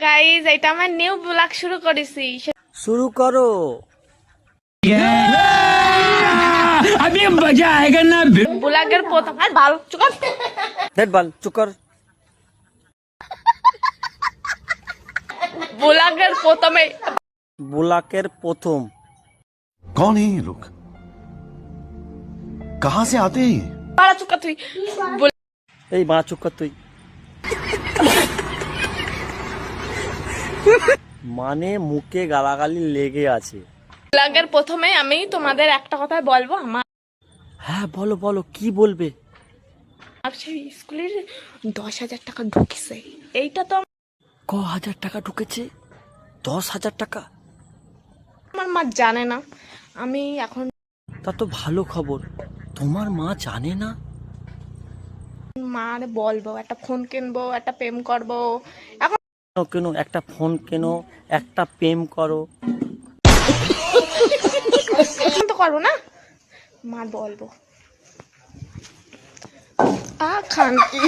Guys, এটা আমার new blog শুরু করেছি। শুরু করো। अभी मजा आएगा ना। ব্লগের প্রথম আর ভালো চুকার দেখ বল চুকর। ব্লগের প্রথমে বুলাকের প্রথম। कौन है ये लोग? कहां से आते हैं ये? পাড়া চুকা তুই এই মা চুকর তুই। মানে মুখে গালাগালি লেগে আছে। ব্লগের প্রথমে আমি তোমাদের একটা কথা বলবো। আমার হ্যাঁ বলো বলো, কি বলবে? সেই স্কুলের 10,000 টাকা ঢুকেছে। এইটা তো ক টাকা ঢুকেছে? 10,000 টাকা? আমার মা জানে না। আমি এখন তা তো ভালো খবর। তোমার মা জানে না? মার বলবো, একটা ফোন কিনবো, একটা প্রেম করবো। এখন কেন একটা ফোন কেনো, একটা প্রেম করো। তো করবো না, মার বলবো। খান কি